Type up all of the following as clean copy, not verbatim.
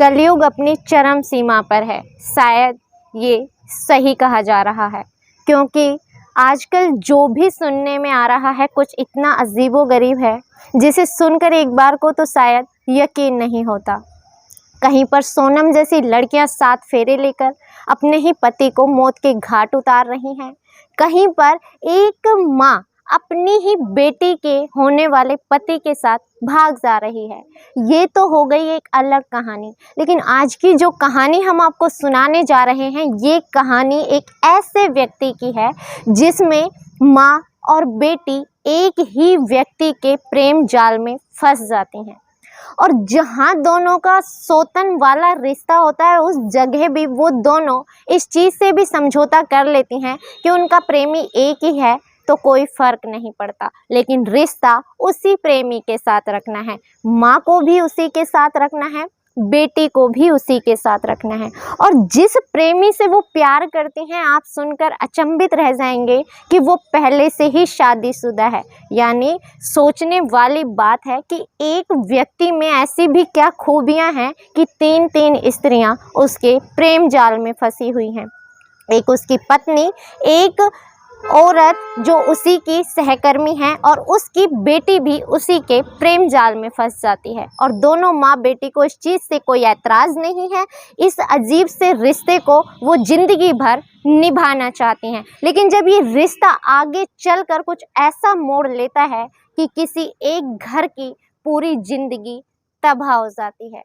कलयुग अपनी चरम सीमा पर है। शायद ये सही कहा जा रहा है, क्योंकि आजकल जो भी सुनने में आ रहा है कुछ इतना अजीबोगरीब है जिसे सुनकर एक बार को तो शायद यकीन नहीं होता। कहीं पर सोनम जैसी लड़कियां 7 फेरे लेकर अपने ही पति को मौत के घाट उतार रही हैं। कहीं पर एक माँ अपनी ही बेटी के होने वाले पति के साथ भाग जा रही है। ये तो हो गई एक अलग कहानी, लेकिन आज की जो कहानी हम आपको सुनाने जा रहे हैं, ये कहानी एक ऐसे व्यक्ति की है जिसमें माँ और बेटी एक ही व्यक्ति के प्रेम जाल में फंस जाती हैं। और जहाँ दोनों का सौतन वाला रिश्ता होता है, उस जगह भी वो दोनों इस चीज़ से भी समझौता कर लेती हैं कि उनका प्रेमी एक ही है तो कोई फ़र्क नहीं पड़ता, लेकिन रिश्ता उसी प्रेमी के साथ रखना है। माँ को भी उसी के साथ रखना है, बेटी को भी उसी के साथ रखना है। और जिस प्रेमी से वो प्यार करती हैं, आप सुनकर अचंभित रह जाएंगे कि वो पहले से ही शादीशुदा है। यानी सोचने वाली बात है कि एक व्यक्ति में ऐसी भी क्या खूबियां हैं कि 3-3 स्त्रियां उसके प्रेम जाल में फंसी हुई हैं। एक उसकी पत्नी, एक औरत जो उसी की सहकर्मी है, और उसकी बेटी भी उसी के प्रेम जाल में फंस जाती है। और दोनों माँ बेटी को इस चीज़ से कोई ऐतराज़ नहीं है। इस अजीब से रिश्ते को वो ज़िंदगी भर निभाना चाहती हैं। लेकिन जब ये रिश्ता आगे चलकर कुछ ऐसा मोड़ लेता है कि किसी एक घर की पूरी ज़िंदगी तबाह हो जाती है।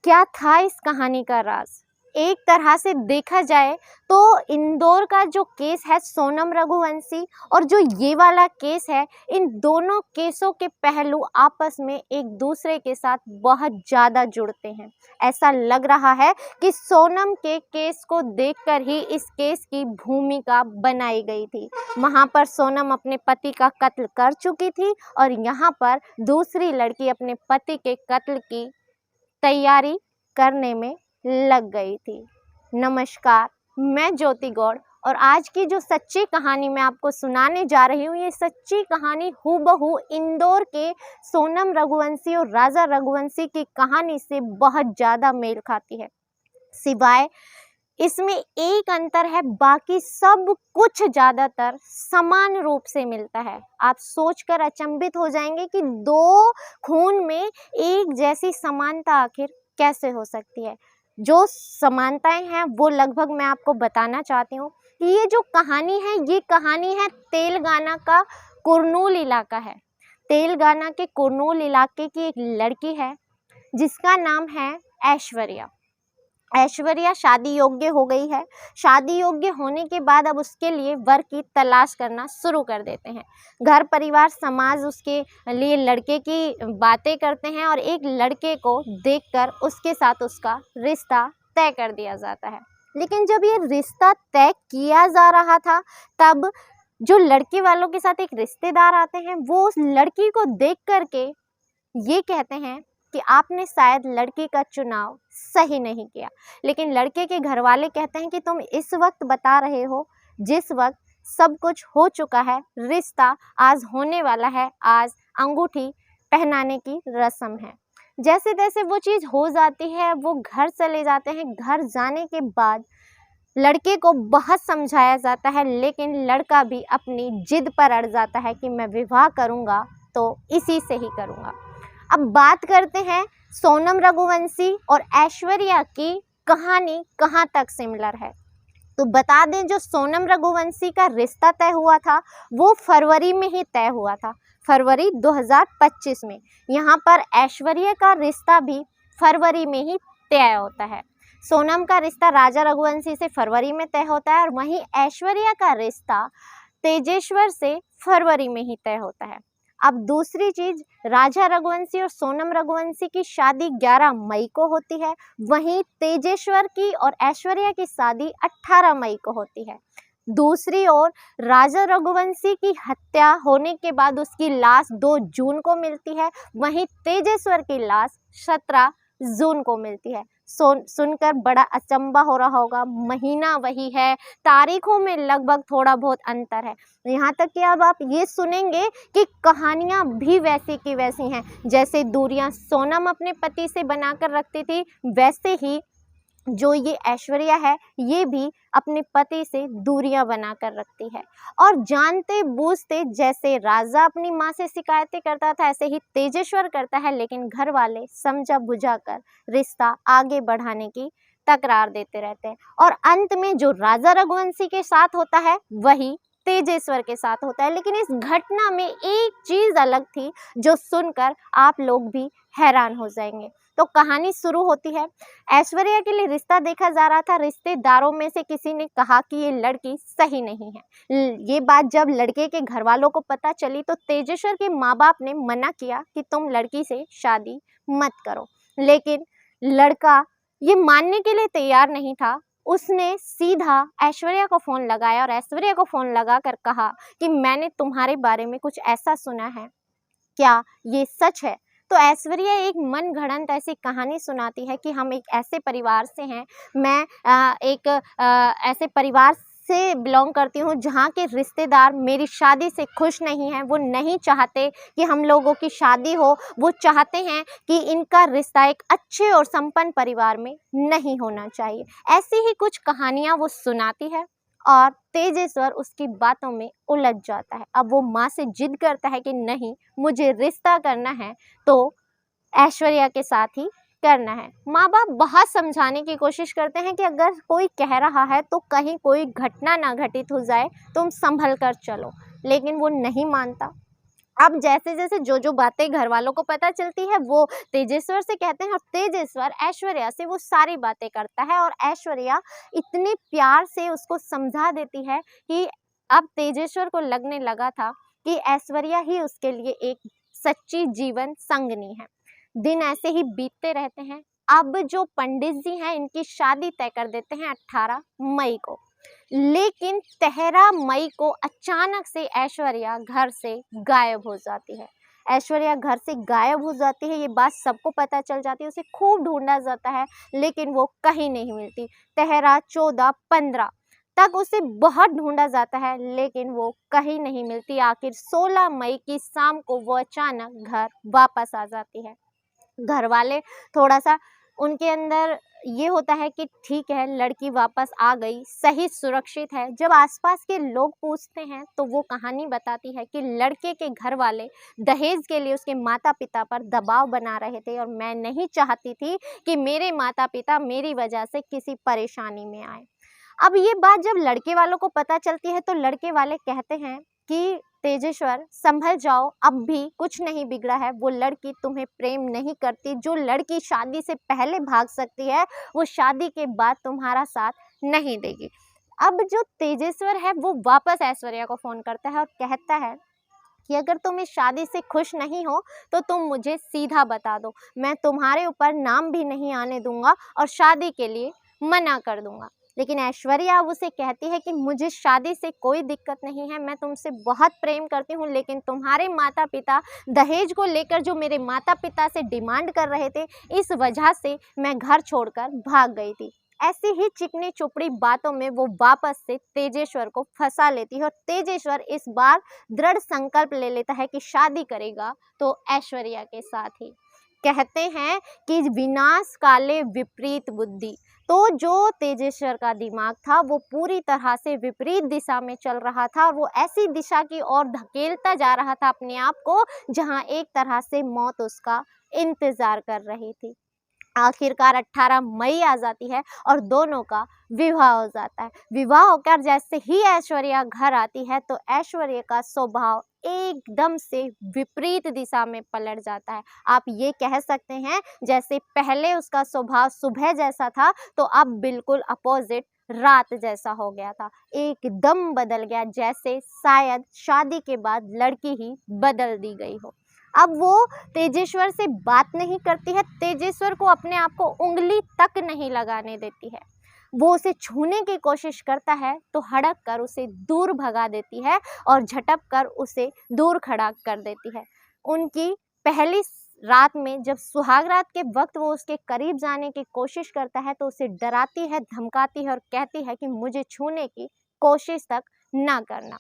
क्या था इस कहानी का राज? एक तरह से देखा जाए तो इंदौर का जो केस है सोनम रघुवंशी और जो ये वाला केस है, इन दोनों केसों के पहलू आपस में एक दूसरे के साथ बहुत ज़्यादा जुड़ते हैं। ऐसा लग रहा है कि सोनम के केस को देखकर ही इस केस की भूमिका बनाई गई थी। वहाँ पर सोनम अपने पति का कत्ल कर चुकी थी और यहाँ पर दूसरी लड़की अपने पति के कत्ल की तैयारी करने में लग गई थी। नमस्कार, मैं ज्योति गौड़, और आज की जो सच्ची कहानी मैं आपको सुनाने जा रही हूँ, ये सच्ची कहानी हूबहू इंदौर के सोनम रघुवंशी और राजा रघुवंशी की कहानी से बहुत ज़्यादा मेल खाती है। सिवाय इसमें एक अंतर है, बाकी सब कुछ ज़्यादातर समान रूप से मिलता है। आप सोचकर अचंभित हो जाएंगे कि दो खून में एक जैसी समानता आखिर कैसे हो सकती है। जो समानताएं हैं वो लगभग मैं आपको बताना चाहती हूँ कि ये जो कहानी है, ये कहानी है तेलंगाना का कुरनूल इलाका है। तेलंगाना के कुरनूल इलाके की एक लड़की है जिसका नाम है ऐश्वर्या। ऐश्वर्या शादी योग्य हो गई है। शादी योग्य होने के बाद अब उसके लिए वर की तलाश करना शुरू कर देते हैं। घर परिवार समाज उसके लिए लड़के की बातें करते हैं और एक लड़के को देखकर उसके साथ उसका रिश्ता तय कर दिया जाता है। लेकिन जब ये रिश्ता तय किया जा रहा था, तब जो लड़के वालों के साथ एक रिश्तेदार आते हैं, वो उस लड़की को देख करके ये कहते हैं कि आपने शायद लड़की का चुनाव सही नहीं किया। लेकिन लड़के के घर वाले कहते हैं कि तुम इस वक्त बता रहे हो जिस वक्त सब कुछ हो चुका है, रिश्ता आज होने वाला है, आज अंगूठी पहनाने की रस्म है। जैसे तैसे वो चीज़ हो जाती है, वो घर चले जाते हैं। घर जाने के बाद लड़के को बहुत समझाया जाता है, लेकिन लड़का भी अपनी जिद पर अड़ जाता है कि मैं विवाह करूँगा तो इसी से ही करूँगा। अब बात करते हैं सोनम रघुवंशी और ऐश्वर्या की कहानी कहाँ तक सिमिलर है। तो बता दें, जो सोनम रघुवंशी का रिश्ता तय हुआ था वो फरवरी में ही तय हुआ था, फरवरी 2025 में। यहाँ पर ऐश्वर्या का रिश्ता भी फरवरी में ही तय होता है। सोनम का रिश्ता राजा रघुवंशी से फरवरी में तय होता है और वहीं ऐश्वर्या का रिश्ता तेजेश्वर से फरवरी में ही तय होता है। अब दूसरी चीज़, राजा रघुवंशी और सोनम रघुवंशी की शादी 11 मई को होती है, वहीं तेजेश्वर की और ऐश्वर्या की शादी 18 मई को होती है। दूसरी ओर राजा रघुवंशी की हत्या होने के बाद उसकी लाश 2 जून को मिलती है, वहीं तेजेश्वर की लाश 17 जून को मिलती है। सुनकर बड़ा अचंभा हो रहा होगा। महीना वही है, तारीखों में लगभग थोड़ा बहुत अंतर है। यहाँ तक कि अब आप ये सुनेंगे कि कहानियाँ भी वैसी की वैसी हैं। जैसे दूरियां सोनम अपने पति से बनाकर रखती थी, वैसे ही जो ये ऐश्वर्या है ये भी अपने पति से दूरियां बनाकर रखती है। और जानते बूझते जैसे राजा अपनी माँ से शिकायतें करता था, ऐसे ही तेजेश्वर करता है, लेकिन घर वाले समझा बुझाकर रिश्ता आगे बढ़ाने की तकरार देते रहते हैं। और अंत में जो राजा रघुवंशी के साथ होता है वही तेजेश्वर के साथ होता है। लेकिन इस घटना में एक चीज अलग थी जो सुनकर आप लोग भी हैरान हो जाएंगे। तो कहानी शुरू होती है। ऐश्वर्या के लिए रिश्ता देखा जा रहा था। रिश्तेदारों में से किसी ने कहा कि ये लड़की सही नहीं है। ये बात जब लड़के के घर वालों को पता चली तो तेजेश्वर के माँ बाप ने मना किया कि तुम लड़की से शादी मत करो। लेकिन लड़का ये मानने के लिए तैयार नहीं था। उसने सीधा ऐश्वर्या को फ़ोन लगाया और ऐश्वर्या को फ़ोन लगाकर कहा कि मैंने तुम्हारे बारे में कुछ ऐसा सुना है, क्या ये सच है? तो ऐश्वर्या एक मन गढ़ंत ऐसी कहानी सुनाती है कि हम एक ऐसे परिवार से हैं, मैं एक ऐसे परिवार से बिलोंग करती हूँ जहाँ के रिश्तेदार मेरी शादी से खुश नहीं हैं। वो नहीं चाहते कि हम लोगों की शादी हो, वो चाहते हैं कि इनका रिश्ता एक अच्छे और संपन्न परिवार में नहीं होना चाहिए। ऐसी ही कुछ कहानियाँ वो सुनाती है और तेजेश्वर उसकी बातों में उलझ जाता है। अब वो माँ से जिद करता है कि नहीं, मुझे रिश्ता करना है तो ऐश्वर्या के साथ ही करना है। माँ बाप बहुत समझाने की कोशिश करते हैं कि अगर कोई कह रहा है तो कहीं कोई घटना ना घटित हो जाए, तुम संभल कर चलो, लेकिन वो नहीं मानता। अब जैसे जैसे जो बातें घर वालों को पता चलती है वो तेजेश्वर से कहते हैं और तेजेश्वर ऐश्वर्या से वो सारी बातें करता है और ऐश्वर्या इतने प्यार से उसको समझा देती है कि अब तेजेश्वर को लगने लगा था कि ऐश्वर्या ही उसके लिए एक सच्ची जीवन संगनी है। दिन ऐसे ही बीतते रहते हैं। अब जो पंडित जी हैं इनकी शादी तय कर देते हैं 18 मई को। लेकिन 13 मई को अचानक से ऐश्वर्या घर से गायब हो जाती है। ऐश्वर्या घर से गायब हो जाती है, ये बात सबको पता चल जाती है। उसे खूब ढूंढा जाता है लेकिन वो कहीं नहीं मिलती। 13, 14, 15 तक उसे बहुत ढूंढा जाता है लेकिन वो कहीं नहीं मिलती। आखिर 16 मई की शाम को वो अचानक घर वापस आ जाती है। घर वाले थोड़ा सा उनके अंदर ये होता है कि ठीक है, लड़की वापस आ गई, सही सुरक्षित है। जब आसपास के लोग पूछते हैं तो वो कहानी बताती है कि लड़के के घर वाले दहेज के लिए उसके माता पिता पर दबाव बना रहे थे और मैं नहीं चाहती थी कि मेरे माता पिता मेरी वजह से किसी परेशानी में आए। अब ये बात जब लड़के वालों को पता चलती है तो लड़के वाले कहते हैं कि तेजेश्वर संभल जाओ, अब भी कुछ नहीं बिगड़ा है। वो लड़की तुम्हें प्रेम नहीं करती। जो लड़की शादी से पहले भाग सकती है वो शादी के बाद तुम्हारा साथ नहीं देगी। अब जो तेजेश्वर है वो वापस ऐश्वर्या को फ़ोन करता है और कहता है कि अगर तुम इस शादी से खुश नहीं हो तो तुम मुझे सीधा बता दो, मैं तुम्हारे ऊपर नाम भी नहीं आने दूंगा और शादी के लिए मना कर दूंगा। लेकिन ऐश्वर्या अब उसे कहती है कि मुझे शादी से कोई दिक्कत नहीं है, मैं तुमसे बहुत प्रेम करती हूँ, लेकिन तुम्हारे माता पिता दहेज को लेकर जो मेरे माता पिता से डिमांड कर रहे थे, इस वजह से मैं घर छोड़कर भाग गई थी। ऐसी ही चिकनी चुपड़ी बातों में वो वापस से तेजेश्वर को फंसा लेती है और तेजेश्वर इस बार दृढ़ संकल्प ले लेता है कि शादी करेगा तो ऐश्वर्या के साथ ही। कहते हैं कि विनाश काले विपरीत बुद्धि। तो जो तेजेश्वर का दिमाग था वो पूरी तरह से विपरीत दिशा में चल रहा था और वो ऐसी दिशा की ओर धकेलता जा रहा था अपने आप को जहां एक तरह से मौत उसका इंतजार कर रही थी। आखिरकार 18 मई आ जाती है और दोनों का विवाह हो जाता है। विवाह होकर जैसे ही ऐश्वर्या घर आती है तो ऐश्वर्या का स्वभाव एकदम से विपरीत दिशा में पलट जाता है। आप ये कह सकते हैं जैसे पहले उसका स्वभाव सुबह जैसा था तो अब बिल्कुल अपोजिट रात जैसा हो गया था। एकदम बदल गया, जैसे शायद शादी के बाद लड़की ही बदल दी गई हो। अब वो तेजेश्वर से बात नहीं करती है, तेजेश्वर को अपने आप को उंगली तक नहीं लगाने देती है। वो उसे छूने की कोशिश करता है तो हड़क कर उसे दूर भगा देती है और झटक कर उसे दूर खड़ा कर देती है। उनकी पहली रात में जब सुहाग रात के वक्त वो उसके करीब जाने की कोशिश करता है तो उसे डराती है, धमकाती है और कहती है कि मुझे छूने की कोशिश तक ना करना।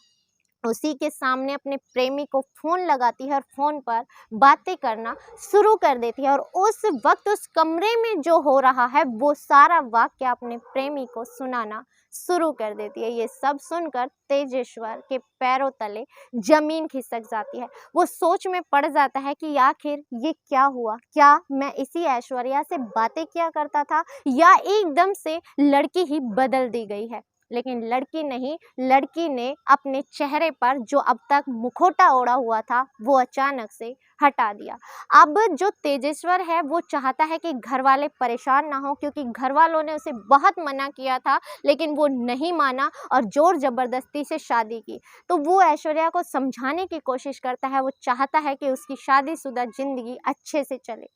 उसी के सामने अपने प्रेमी को फ़ोन लगाती है और फ़ोन पर बातें करना शुरू कर देती है और उस वक्त उस कमरे में जो हो रहा है वो सारा वाक़या अपने प्रेमी को सुनाना शुरू कर देती है। ये सब सुनकर तेजेश्वर के पैरों तले ज़मीन खिसक जाती है। वो सोच में पड़ जाता है कि आखिर ये क्या हुआ? क्या मैं इसी ऐश्वर्या से बातें किया करता था या एकदम से लड़की ही बदल दी गई है? लेकिन लड़की नहीं, लड़की ने अपने चेहरे पर जो अब तक मुखौटा ओढ़ा हुआ था वो अचानक से हटा दिया। अब जो तेजेश्वर है वो चाहता है कि घर वाले परेशान ना हो, क्योंकि घर वालों ने उसे बहुत मना किया था लेकिन वो नहीं माना और ज़ोर ज़बरदस्ती से शादी की। तो वो ऐश्वर्या को समझाने की कोशिश करता है, वो चाहता है कि उसकी शादीशुदा ज़िंदगी अच्छे से चले।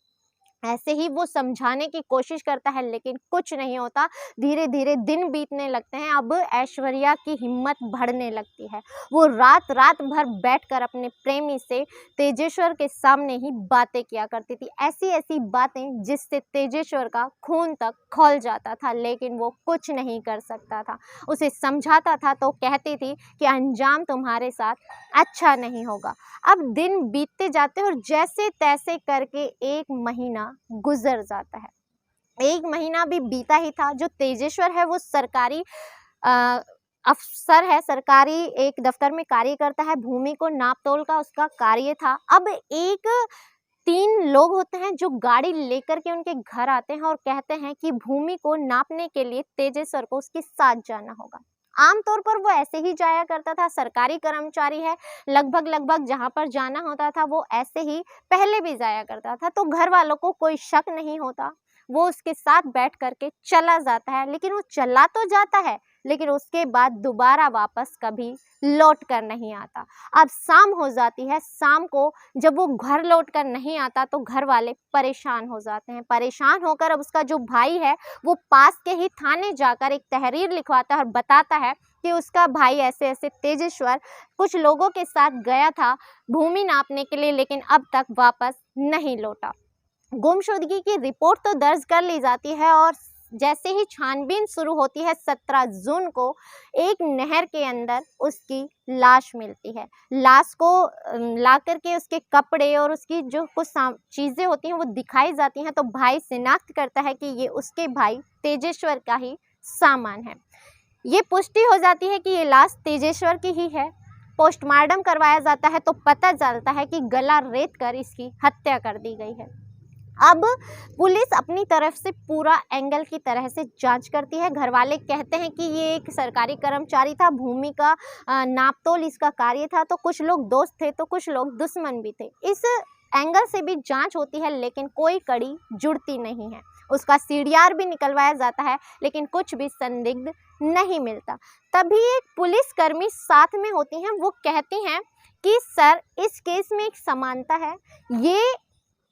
ऐसे ही वो समझाने की कोशिश करता है लेकिन कुछ नहीं होता। धीरे धीरे दिन बीतने लगते हैं। अब ऐश्वर्या की हिम्मत बढ़ने लगती है। वो रात रात भर बैठकर अपने प्रेमी से तेजेश्वर के सामने ही बातें किया करती थी, ऐसी ऐसी बातें जिससे तेजेश्वर का खून तक खौल जाता था, लेकिन वो कुछ नहीं कर सकता था। उसे समझाता था तो कहती थी कि अंजाम तुम्हारे साथ अच्छा नहीं होगा। अब दिन बीतते जाते हैं और जैसे तैसे करके 1 महीना गुजर जाता है। 1 महीना भी बीता ही था। जो तेजेश्वर है वो सरकारी अफ़सर है, सरकारी एक दफ़्तर में कार्य करता है। भूमि को नाप-तोल का उसका कार्य था। अब 3 लोग होते हैं जो गाड़ी लेकर के उनके घर आते हैं और कहते हैं कि भूमि को नापने के लिए तेजेश्वर को उसके साथ जाना होगा। आम तौर पर वो ऐसे ही जाया करता था, सरकारी कर्मचारी है, लगभग जहाँ पर जाना होता था वो ऐसे ही पहले भी जाया करता था, तो घर वालों को कोई शक नहीं होता। वो उसके साथ बैठ कर के चला जाता है, लेकिन वो चला तो जाता है, लेकिन उसके बाद दोबारा वापस कभी लौट कर नहीं आता। अब शाम हो जाती है, शाम को जब वो घर लौट कर नहीं आता तो घर वाले परेशान हो जाते हैं। परेशान होकर अब उसका जो भाई है वो पास के ही थाने जाकर एक तहरीर लिखवाता है और बताता है कि उसका भाई ऐसे-ऐसे तेजेश्वर कुछ लोगों के साथ गया था भूमि नापने के लिए, लेकिन अब तक वापस नहीं लौटा। गुमशुदगी की रिपोर्ट तो दर्ज कर ली जाती है और जैसे ही छानबीन शुरू होती है 17 जून को एक नहर के अंदर उसकी लाश मिलती है। लाश को ला कर के उसके कपड़े और उसकी जो कुछ चीज़ें होती हैं वो दिखाई जाती हैं, तो भाई शिनाख्त करता है कि ये उसके भाई तेजेश्वर का ही सामान है। ये पुष्टि हो जाती है कि ये लाश तेजेश्वर की ही है। पोस्टमार्टम करवाया जाता है तो पता चलता है कि गला रेत कर इसकी हत्या कर दी गई है। अब पुलिस अपनी तरफ से पूरा एंगल की तरह से जांच करती है। घरवाले कहते हैं कि ये एक सरकारी कर्मचारी था, भूमि का नापतोल इसका कार्य था, तो कुछ लोग दोस्त थे तो कुछ लोग दुश्मन भी थे। इस एंगल से भी जांच होती है लेकिन कोई कड़ी जुड़ती नहीं है। उसका सीडीआर भी निकलवाया जाता है लेकिन कुछ भी संदिग्ध नहीं मिलता। तभी एक पुलिसकर्मी साथ में होती हैं, वो कहती हैं कि सर इस केस में एक समानता है। ये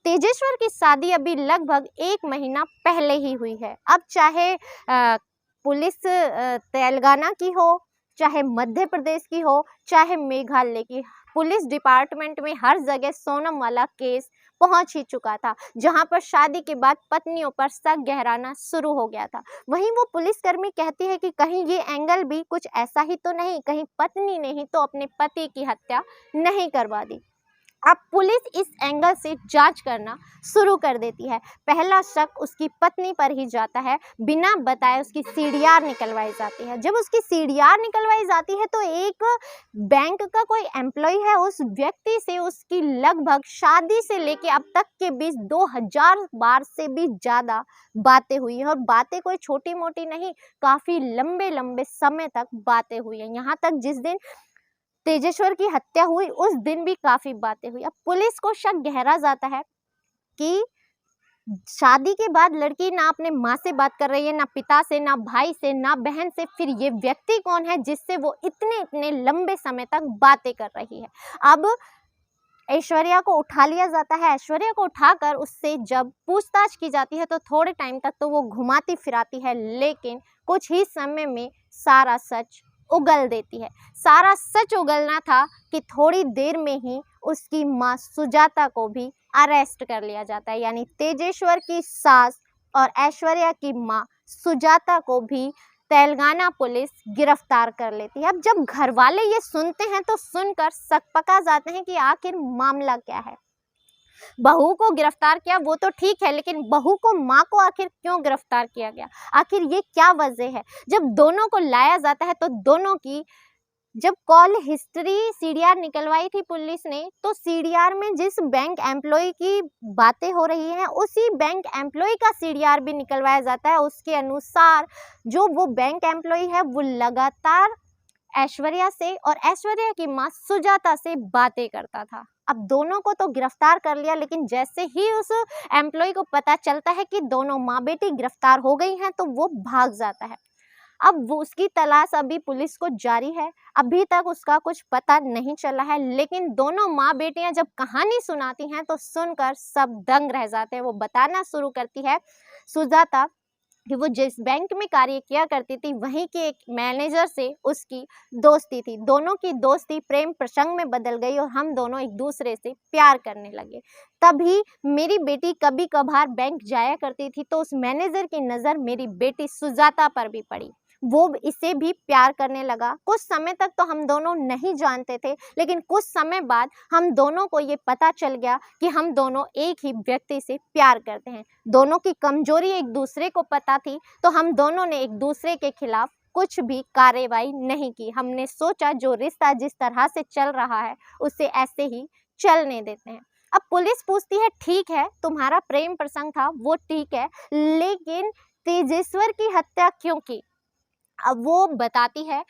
तेजेश्वर की शादी अभी लगभग 1 महीना पहले ही हुई है। अब चाहे पुलिस तेलंगाना की हो, चाहे मध्य प्रदेश की हो, चाहे मेघालय की, पुलिस डिपार्टमेंट में हर जगह सोनम वाला केस पहुंच ही चुका था, जहां पर शादी के बाद पत्नियों पर शक गहराना शुरू हो गया था। वहीं वो पुलिसकर्मी कहती है कि कहीं ये एंगल भी कुछ ऐसा ही तो नहीं, कहीं पत्नी ने ही तो अपने पति की हत्या नहीं करवा दी। अब पुलिस इस एंगल से जांच करना शुरू कर देती है। पहला शक उसकी पत्नी पर ही जाता है। बिना बताए उसकी सीडीआर निकलवाई जाती है। जब उसकी सीडीआर निकलवाई जाती है तो एक बैंक का कोई एम्प्लॉय है, उस व्यक्ति से उसकी लगभग शादी से लेके अब तक के बीच 2000 बार से भी ज़्यादा बातें हुई हैं, और बातें कोई छोटी मोटी नहीं, काफ़ी लंबे लंबे समय तक बातें हुई हैं। यहाँ तक जिस दिन तेजेश्वर की हत्या हुई उस दिन भी काफी बातें हुई। अब पुलिस को शक गहरा जाता है कि शादी के बाद लड़की ना अपने माँ से बात कर रही है, ना पिता से, ना भाई से, ना बहन से, फिर ये व्यक्ति कौन है जिससे वो इतने लंबे समय तक बातें कर रही है। अब ऐश्वर्या को उठा लिया जाता है। ऐश्वर्या को उठाकर उससे जब पूछताछ की जाती है तो थोड़े टाइम तक तो वो घुमाती फिराती है, लेकिन कुछ ही समय में सारा सच उगल देती है। सारा सच उगलना था कि थोड़ी देर में ही उसकी माँ सुजाता को भी अरेस्ट कर लिया जाता है। यानी तेजेश्वर की सास और ऐश्वर्या की माँ सुजाता को भी तेलंगाना पुलिस गिरफ्तार कर लेती है। अब जब घर वाले ये सुनते हैं तो सुनकर सकपका जाते हैं कि आखिर मामला क्या है। बहू को गिरफ्तार किया वो तो ठीक है, लेकिन बहू को, माँ को आखिर क्यों गिरफ्तार किया गया, आखिर ये क्या वजह है। जब दोनों को लाया जाता है तो दोनों की जब कॉल हिस्ट्री सीडीआर निकलवाई थी पुलिस ने, तो सीडीआर में जिस बैंक एम्प्लॉय की बातें हो रही हैं उसी बैंक एम्प्लॉय का सीडीआर भी निकलवाया जाता है। उसके अनुसार जो वो बैंक एम्प्लॉय है वो लगातार ऐश्वर्या से और ऐश्वर्या की माँ सुजाता से बातें करता था। अब दोनों को तो गिरफ्तार कर लिया, लेकिन जैसे ही उस एम्प्लॉय को पता चलता है कि दोनों माँ बेटी गिरफ्तार हो गई हैं तो वो भाग जाता है। अब वो उसकी तलाश अभी पुलिस को जारी है, अभी तक उसका कुछ पता नहीं चला है। लेकिन दोनों माँ बेटियां जब कहानी सुनाती हैं तो सुनकर सब दंग रह जाते हैं। वो बताना शुरू करती है सुजाता कि वो जिस बैंक में कार्य किया करती थी वहीं के एक मैनेजर से उसकी दोस्ती थी। दोनों की दोस्ती प्रेम प्रसंग में बदल गई और हम दोनों एक दूसरे से प्यार करने लगे। तभी मेरी बेटी कभी कभार बैंक जाया करती थी तो उस मैनेजर की नज़र मेरी बेटी सुजाता पर भी पड़ी। वो इसे भी प्यार करने लगा। कुछ समय तक तो हम दोनों नहीं जानते थे, लेकिन कुछ समय बाद हम दोनों को ये पता चल गया कि हम दोनों एक ही व्यक्ति से प्यार करते हैं। दोनों की कमजोरी एक दूसरे को पता थी, तो हम दोनों ने एक दूसरे के खिलाफ कुछ भी कार्रवाई नहीं की। हमने सोचा जो रिश्ता जिस तरह से चल रहा है उसे ऐसे ही चलने देते हैं। अब पुलिस पूछती है, ठीक है तुम्हारा प्रेम प्रसंग था वो ठीक है, लेकिन तेजेश्वर की हत्या क्यों की। अब वो बताती है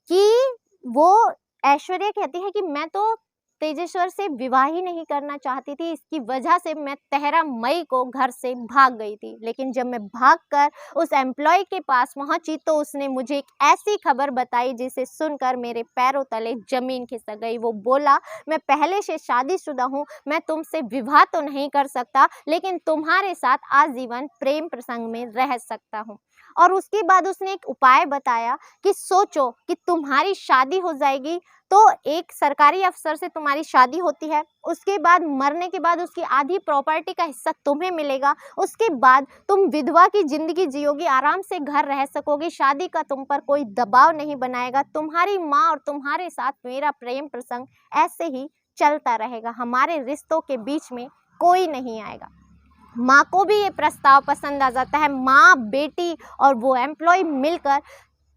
कि वो ऐश्वर्या कहती है कि मैं तो तेजेश्वर से विवाह ही नहीं करना चाहती थी, इसकी वजह से मैं 13 मई को घर से भाग गई थी। लेकिन जब मैं भागकर उस एम्प्लॉय के पास पहुंची तो उसने मुझे एक ऐसी खबर बताई जिसे सुनकर मेरे पैरों तले जमीन खिसक गई। वो बोला, मैं पहले से शादीशुदा हूँ, मैं तुमसे विवाह तो नहीं कर सकता, लेकिन तुम्हारे साथ आजीवन प्रेम प्रसंग में रह सकता हूँ। और उसके बाद उसने एक उपाय बताया कि सोचो कि तुम्हारी शादी हो जाएगी तो एक सरकारी अफसर से तुम्हारी शादी होती है, उसके बाद मरने के बाद उसकी आधी प्रॉपर्टी का हिस्सा तुम्हें मिलेगा, उसके बाद तुम विधवा की जिंदगी जियोगी, आराम से घर रह सकोगी, शादी का तुम पर कोई दबाव नहीं बनाएगा, तुम्हारी माँ और तुम्हारे साथ मेरा प्रेम प्रसंग ऐसे ही चलता रहेगा, हमारे रिश्तों के बीच में कोई नहीं आएगा। माँ को भी ये प्रस्ताव पसंद आ जाता है। माँ, बेटी और वो एम्प्लॉय मिलकर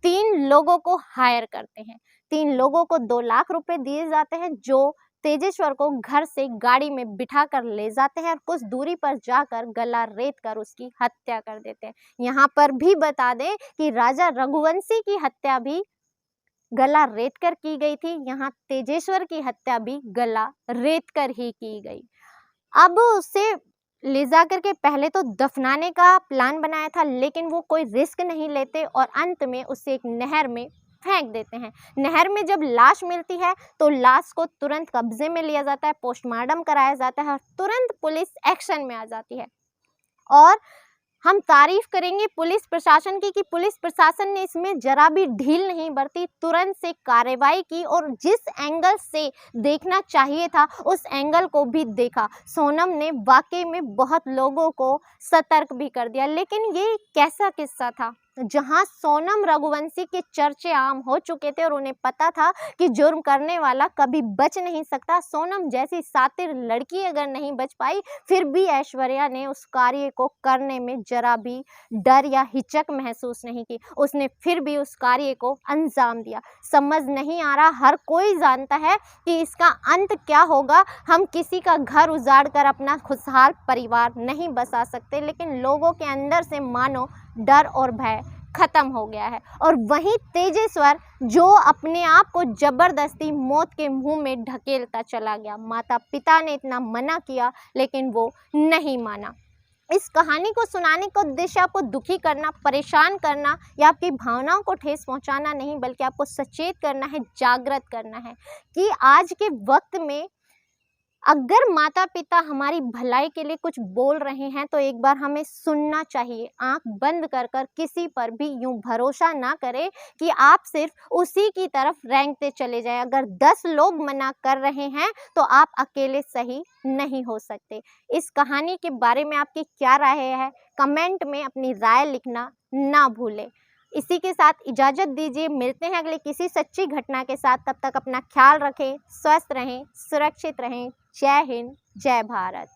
3 लोगों को हायर करते हैं। 3 लोगों को 2 लाख रुपए दिए जाते हैं जो तेजेश्वर को घर से गाड़ी में बिठा कर ले जाते हैं और कुछ दूरी पर जाकर गला रेत कर उसकी हत्या कर देते हैं। यहाँ पर भी बता दें कि राजा रघुवंशी की हत्या भी गला रेत कर की गई थी, यहाँ तेजेश्वर की हत्या भी गला रेत कर ही की गई। अब उसे ले जा करके पहले तो दफनाने का प्लान बनाया था, लेकिन वो कोई रिस्क नहीं लेते और अंत में उसे एक नहर में फेंक देते हैं। नहर में जब लाश मिलती है तो लाश को तुरंत कब्जे में लिया जाता है, पोस्टमार्टम कराया जाता है और तुरंत पुलिस एक्शन में आ जाती है। और हम तारीफ करेंगे पुलिस प्रशासन की कि पुलिस प्रशासन ने इसमें जरा भी ढील नहीं बरती, तुरंत से कार्रवाई की और जिस एंगल से देखना चाहिए था उस एंगल को भी देखा। सोनम ने वाकई में बहुत लोगों को सतर्क भी कर दिया। लेकिन ये कैसा किस्सा था जहां सोनम रघुवंशी के चर्चे आम हो चुके थे और उन्हें पता था कि जुर्म करने वाला कभी बच नहीं सकता। सोनम जैसी सातिर लड़की अगर नहीं बच पाई, फिर भी ऐश्वर्या ने उस कार्य को करने में जरा भी डर या हिचक महसूस नहीं की। उसने फिर भी उस कार्य को अंजाम दिया। समझ नहीं आ रहा, हर कोई जानता है कि इसका अंत क्या होगा। हम किसी का घर उजाड़ कर अपना खुशहाल परिवार नहीं बसा सकते, लेकिन लोगों के अंदर से मानो डर और भय खत्म हो गया है। और वहीं तेजेश्वर जो अपने आप को जबरदस्ती मौत के मुंह में ढकेलता चला गया। माता पिता ने इतना मना किया लेकिन वो नहीं माना। इस कहानी को सुनाने का उद्देश्य आपको दुखी करना, परेशान करना या आपकी भावनाओं को ठेस पहुंचाना नहीं, बल्कि आपको सचेत करना है, जागृत करना है कि आज के वक्त में अगर माता पिता हमारी भलाई के लिए कुछ बोल रहे हैं तो एक बार हमें सुनना चाहिए। आंख बंद कर कर किसी पर भी यूं भरोसा ना करें कि आप सिर्फ उसी की तरफ रेंगते चले जाएं। अगर 10 लोग मना कर रहे हैं तो आप अकेले सही नहीं हो सकते। इस कहानी के बारे में आपकी क्या राय है, कमेंट में अपनी राय लिखना ना भूलें। इसी के साथ इजाज़त दीजिए, मिलते हैं अगले किसी सच्ची घटना के साथ। तब तक अपना ख्याल रखें, स्वस्थ रहें, सुरक्षित रहें। जय हिंद, जय भारत।